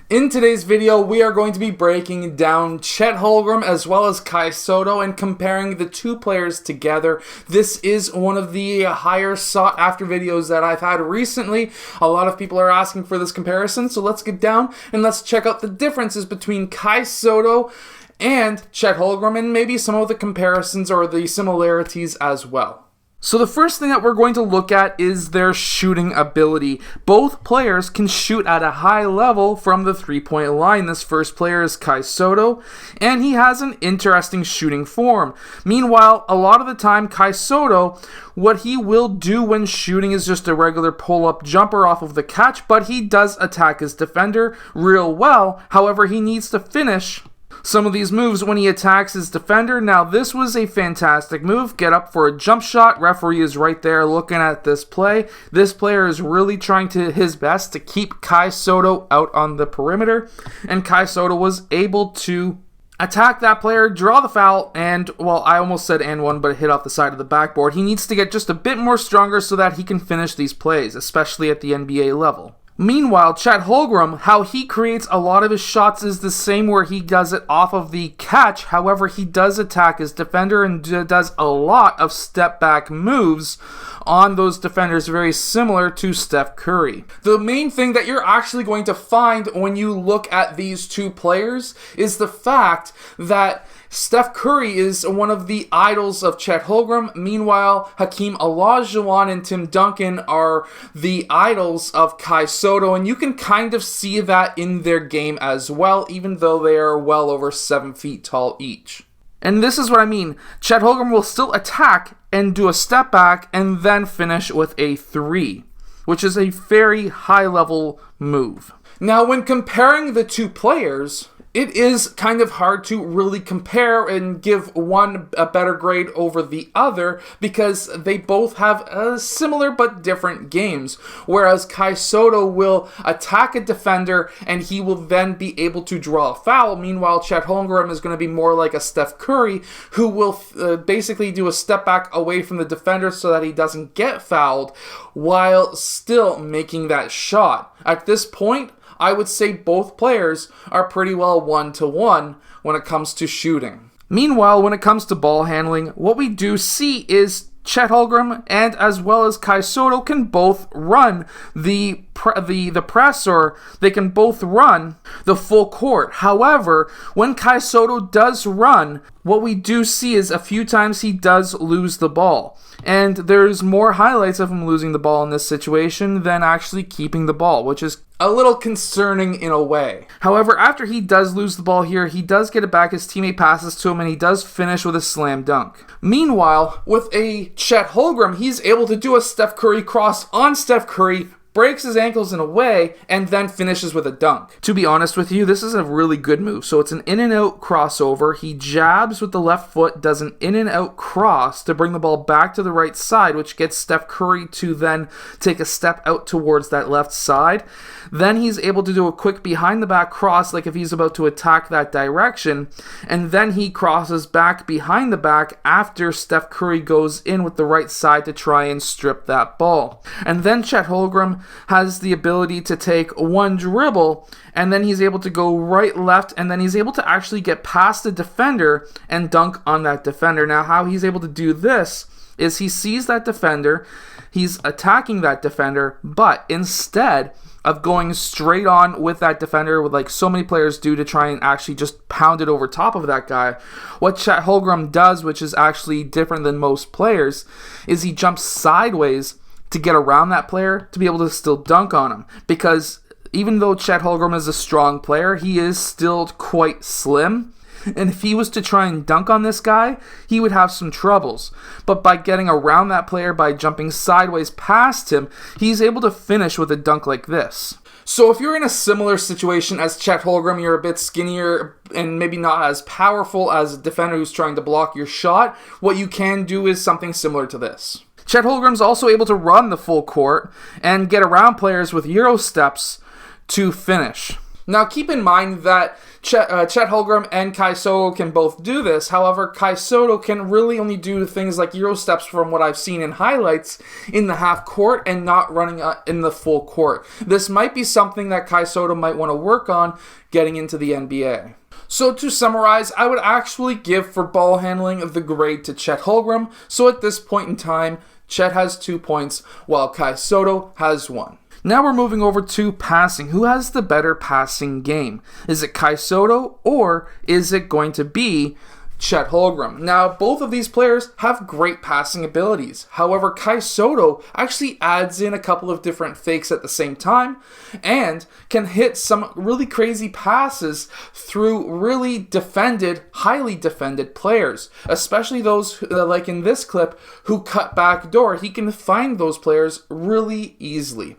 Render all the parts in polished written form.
In today's video, we are going to be breaking down Chet Holmgren as well as Kai Sotto and comparing the two players together. This is one of the higher sought after videos that I've had recently. A lot of people are asking for this comparison, so let's get down and let's check out the differences between Kai Sotto and Chet Holmgren and maybe some of the comparisons or the similarities as well. So the first thing that we're going to look at is their shooting ability. Both players can shoot at a high level from the three-point line. This first player is Kai Sotto, and he has an interesting shooting form. Meanwhile, a lot of the time, Kai Sotto, what he will do when shooting is just a regular pull-up jumper off of the catch, but he does attack his defender real well. However, he needs to finish some of these moves when he attacks his defender. Now, this was a fantastic move. Get up for a jump shot. Referee is right there looking at this play. This player is really trying his best to keep Kai Sotto out on the perimeter. And Kai Sotto was able to attack that player, draw the foul, and, well, I almost said and one, but it hit off the side of the backboard. He needs to get just a bit more stronger so that he can finish these plays, especially at the NBA level. Meanwhile, Chet Holmgren, how he creates a lot of his shots is the same where he does it off of the catch. However, he does attack his defender and does a lot of step-back moves on those defenders, very similar to Steph Curry. The main thing that you're actually going to find when you look at these two players is the fact that Steph Curry is one of the idols of Chet Holmgren. Meanwhile, Hakeem Olajuwon and Tim Duncan are the idols of Kai Sotto, and you can kind of see that in their game as well, even though they are well over 7 feet tall each. And this is what I mean. Chet Holmgren will still attack and do a step back and then finish with a three, which is a very high-level move. Now, when comparing the two players, it is kind of hard to really compare and give one a better grade over the other because they both have similar but different games. Whereas Kai Sotto will attack a defender and he will then be able to draw a foul. Meanwhile, Chet Holmgren is going to be more like a Steph Curry who will basically do a step back away from the defender so that he doesn't get fouled while still making that shot. At this point, I would say both players are pretty well one-to-one when it comes to shooting. Meanwhile, when it comes to ball handling, what we do see is Chet Holmgren and as well as Kai Sotto can both run the press, or they can both run the full court. However, when Kai Sotto does run, what we do see is a few times he does lose the ball. And there's more highlights of him losing the ball in this situation than actually keeping the ball, which is a little concerning in a way. However, after he does lose the ball here, he does get it back, his teammate passes to him, and he does finish with a slam dunk. Meanwhile, with a Chet Holmgren, he's able to do a Steph Curry cross on Steph Curry, breaks his ankles in a way, and then finishes with a dunk. To be honest with you, this is a really good move. So it's an in and out crossover. He jabs with the left foot, does an in and out cross to bring the ball back to the right side, which gets Steph Curry to then take a step out towards that left side. Then he's able to do a quick behind the back cross, like if he's about to attack that direction, and then he crosses back behind the back after Steph Curry goes in with the right side to try and strip that ball. And then Chet Holmgren has the ability to take one dribble, and then he's able to go right, left, and then he's able to actually get past the defender and dunk on that defender. Now, how he's able to do this is he sees that defender, he's attacking that defender, but instead of going straight on with that defender, with like so many players do to try and actually just pound it over top of that guy, what Chet Holmgren does, which is actually different than most players, is he jumps sideways to get around that player to be able to still dunk on him. Because even though Chet Holmgren is a strong player, he is still quite slim. And if he was to try and dunk on this guy, he would have some troubles. But by getting around that player, by jumping sideways past him, he's able to finish with a dunk like this. So if you're in a similar situation as Chet Holmgren, you're a bit skinnier and maybe not as powerful as a defender who's trying to block your shot, what you can do is something similar to this. Chet Holmgren's also able to run the full court and get around players with Euro steps to finish. Now, keep in mind that Chet Holmgren and Kai Sotto can both do this. However, Kai Sotto can really only do things like Euro steps from what I've seen in highlights in the half court and not running in the full court. This might be something that Kai Sotto might want to work on getting into the NBA. So to summarize, I would actually give for ball handling the grade to Chet Holmgren. So at this point in time, Chet has 2 points while Kai Sotto has 1. Now we're moving over to passing. Who has the better passing game? Is it Kai Sotto or is it going to be Chet Holmgren? Now, both of these players have great passing abilities. However, Kai Sotto actually adds in a couple of different fakes at the same time and can hit some really crazy passes through really defended, highly defended players, especially those, like in this clip, who cut back door. He can find those players really easily.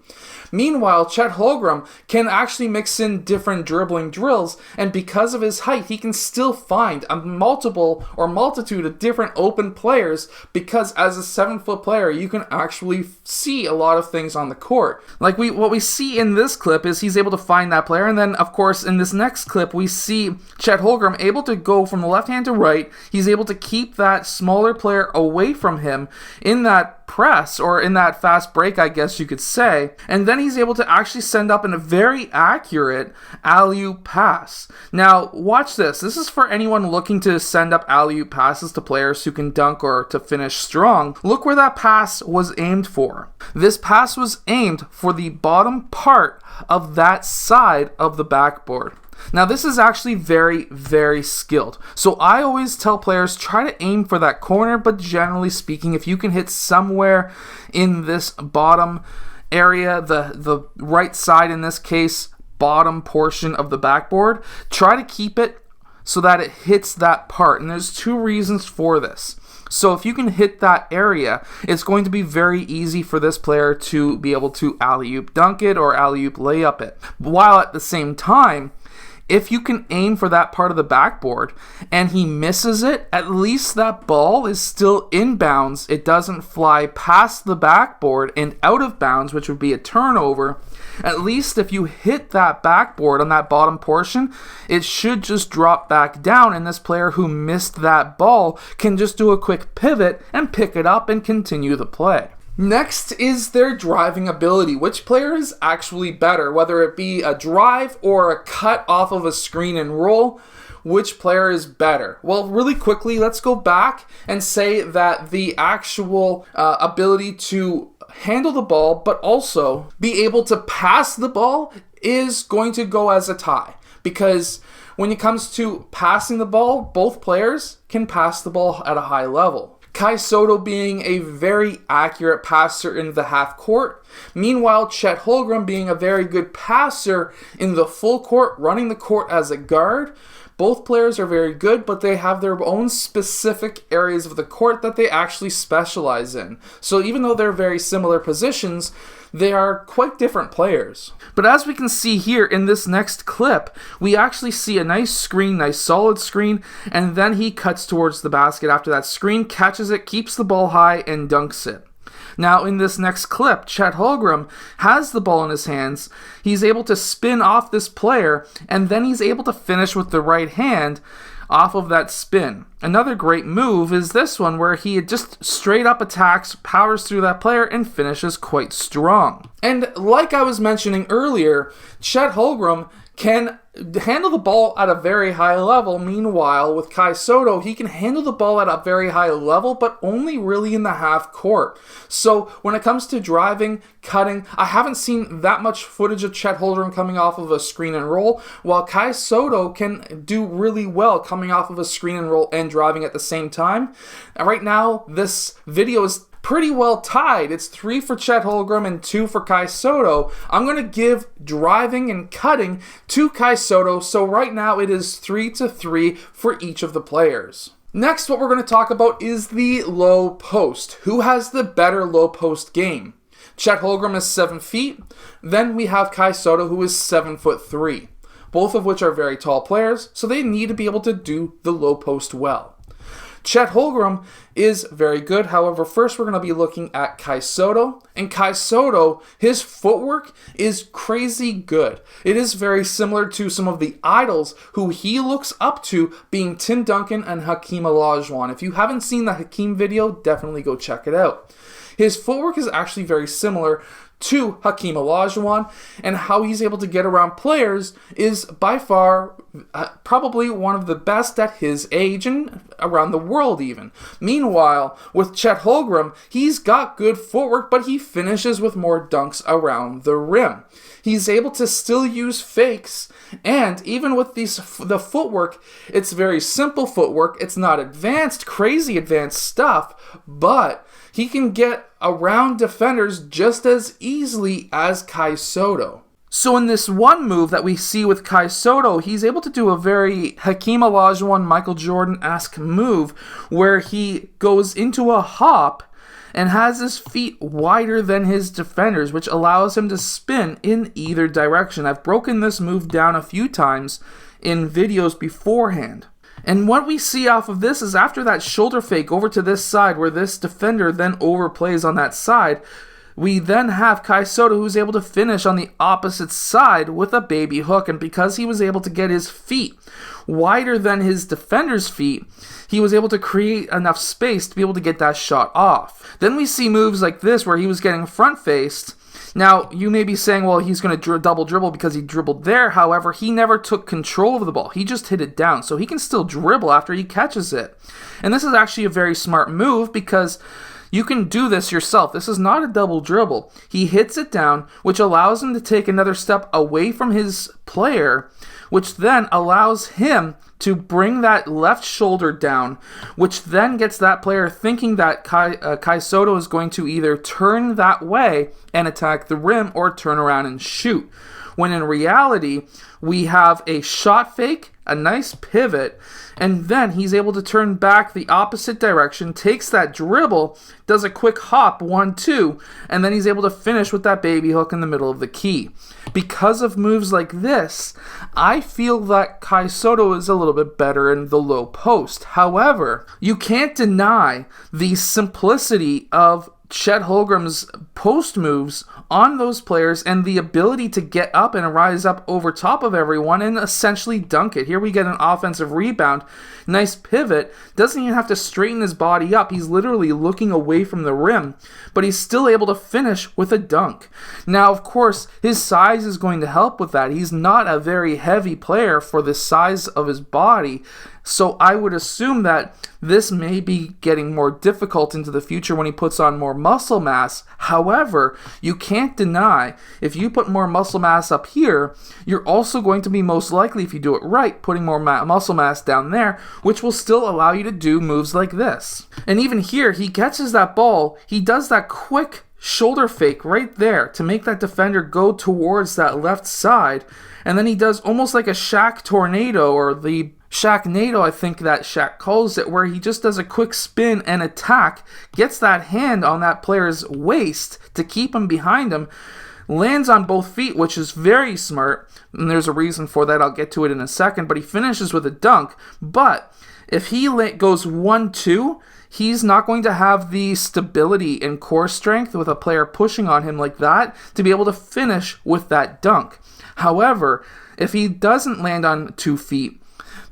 Meanwhile, Chet Holmgren can actually mix in different dribbling drills, and because of his height, he can still find a multitude of different open players, because as a 7-foot player, you can actually see a lot of things on the court. Like what we see in this clip is he's able to find that player, and then of course in this next clip we see Chet Holmgren able to go from the left hand to right. He's able to keep that smaller player away from him in that press, or in that fast break, I guess you could say, and then he's able to actually send up in a very accurate alley-oop pass. Now, watch this. This is for anyone looking to send up alley-oop passes to players who can dunk or to finish strong. Look where that pass was aimed for. This pass was aimed for the bottom part of that side of the backboard. Now, this is actually very, very skilled. So I always tell players, try to aim for that corner, but generally speaking, if you can hit somewhere in this bottom area, the right side in this case, bottom portion of the backboard, try to keep it so that it hits that part. And there's 2 reasons for this. So if you can hit that area, it's going to be very easy for this player to be able to alley-oop dunk it or alley-oop layup it. While at the same time, if you can aim for that part of the backboard and he misses it, at least that ball is still inbounds. It doesn't fly past the backboard and out of bounds, which would be a turnover. At least if you hit that backboard on that bottom portion, it should just drop back down, and this player who missed that ball can just do a quick pivot and pick it up and continue the play. Next is their driving ability. Which player is actually better, whether it be a drive or a cut off of a screen and roll? Which player is better? Well, really quickly, let's go back and say that the actual ability to handle the ball, but also be able to pass the ball, is going to go as a tie. Because when it comes to passing the ball, both players can pass the ball at a high level. Kai Sotto being a very accurate passer in the half court. Meanwhile, Chet Holmgren being a very good passer in the full court, running the court as a guard. Both players are very good, but they have their own specific areas of the court that they actually specialize in. So even though they're very similar positions, they are quite different players. But as we can see here in this next clip, we actually see a nice screen, nice solid screen, and then he cuts towards the basket after that screen, catches it, keeps the ball high, and dunks it. Now, in this next clip, Chet Holmgren has the ball in his hands. He's able to spin off this player, and then he's able to finish with the right hand off of that spin. Another great move is this one, where he just straight up attacks, powers through that player, and finishes quite strong. And like I was mentioning earlier, Chet Holmgren can handle the ball at a very high level. Meanwhile, with Kai Sotto, he can handle the ball at a very high level, but only really in the half court. So when it comes to driving, cutting, I haven't seen that much footage of Chet Holmgren coming off of a screen and roll, while Kai Sotto can do really well coming off of a screen and roll and driving at the same time. And right now, this video is pretty well tied. It's 3 for Chet Holmgren and 2 for Kai Sotto. I'm going to give driving and cutting to Kai Sotto, so right now it is 3-3 for each of the players. Next, what we're going to talk about is the low post. Who has the better low post game? Chet Holmgren is 7 feet. Then we have Kai Sotto, who is 7'3", both of which are very tall players, so they need to be able to do the low post well. Chet Holmgren is very good. However, first we're going to be looking at Kai Sotto. And Kai Sotto, his footwork is crazy good. It is very similar to some of the idols who he looks up to, being Tim Duncan and Hakeem Olajuwon. If you haven't seen the Hakeem video, definitely go check it out. His footwork is actually very similar to Hakeem Olajuwon, and how he's able to get around players is by far probably one of the best at his age and around the world even. Meanwhile, with Chet Holmgren, he's got good footwork, but he finishes with more dunks around the rim. He's able to still use fakes, and even with the footwork, it's very simple footwork. It's not advanced, crazy advanced stuff, but he can get around defenders just as easily as Kai Sotto. So in this one move that we see with Kai Sotto, he's able to do a very Hakeem Olajuwon, Michael Jordan-esque move where he goes into a hop and has his feet wider than his defenders, which allows him to spin in either direction. I've broken this move down a few times in videos beforehand. And what we see off of this is after that shoulder fake over to this side where this defender then overplays on that side, we then have Kai Sotto who's able to finish on the opposite side with a baby hook. And because he was able to get his feet wider than his defender's feet, he was able to create enough space to be able to get that shot off. Then we see moves like this where he was getting front-faced. Now, you may be saying, well, he's going to double dribble because he dribbled there. However, he never took control of the ball. He just hit it down, so he can still dribble after he catches it. And this is actually a very smart move because you can do this yourself. This is not a double dribble. He hits it down, which allows him to take another step away from his player, which then allows him to bring that left shoulder down, which then gets that player thinking that Kai Sotto is going to either turn that way and attack the rim or turn around and shoot. When in reality, we have a shot fake, a nice pivot, and then he's able to turn back the opposite direction, takes that dribble, does a quick hop, 1-2, and then he's able to finish with that baby hook in the middle of the key. Because of moves like this, I feel that Kai Sotto is a little bit better in the low post. However, you can't deny the simplicity of Chet Holmgren's post moves on those players and the ability to get up and rise up over top of everyone and essentially dunk it. Here we get an offensive rebound, nice pivot, doesn't even have to straighten his body up. He's literally looking away from the rim, but he's still able to finish with a dunk. Now, of course, his size is going to help with that. He's not a very heavy player for the size of his body, so I would assume that this may be getting more difficult into the future when he puts on more muscle mass. However, you can't deny if you put more muscle mass up here, you're also going to be most likely, if you do it right, putting more muscle mass down there, which will still allow you to do moves like this. And even here, he catches that ball, he does that quick shoulder fake right there to make that defender go towards that left side, and then he does almost like a Shaq tornado, or the Shaq-nado, I think that Shaq calls it, where he just does a quick spin and attack, gets that hand on that player's waist to keep him behind him, lands on both feet, which is very smart, and there's a reason for that. I'll get to it in a second, but he finishes with a dunk. But if he goes 1-2, he's not going to have the stability and core strength with a player pushing on him like that to be able to finish with that dunk. However, if he doesn't land on 2 feet,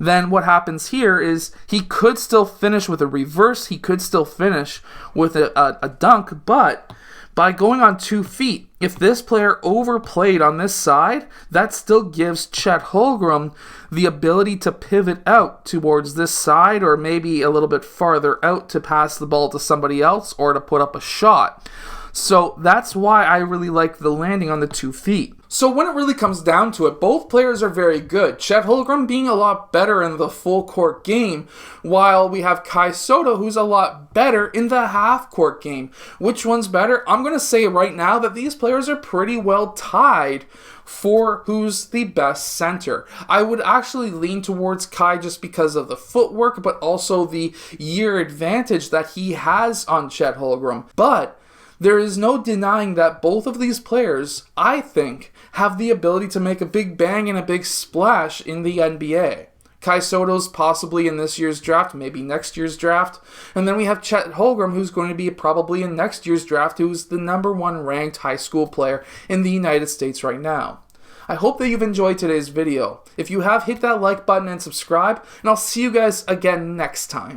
then what happens here is he could still finish with a reverse, he could still finish with a dunk, but by going on 2 feet, if this player overplayed on this side, that still gives Chet Holmgren the ability to pivot out towards this side, or maybe a little bit farther out to pass the ball to somebody else or to put up a shot. So that's why I really like the landing on the 2 feet. So when it really comes down to it, both players are very good. Chet Holmgren being a lot better in the full court game, while we have Kai Sotto who's a lot better in the half court game. Which one's better? I'm going to say right now that these players are pretty well tied for who's the best center. I would actually lean towards Kai just because of the footwork, but also the year advantage that he has on Chet Holmgren. But there is no denying that both of these players, I think, have the ability to make a big bang and a big splash in the NBA. Kai Sotto's possibly in this year's draft, maybe next year's draft. And then we have Chet Holmgren, who's going to be probably in next year's draft, who's the #1 ranked high school player in the United States right now. I hope that you've enjoyed today's video. If you have, hit that like button and subscribe, and I'll see you guys again next time.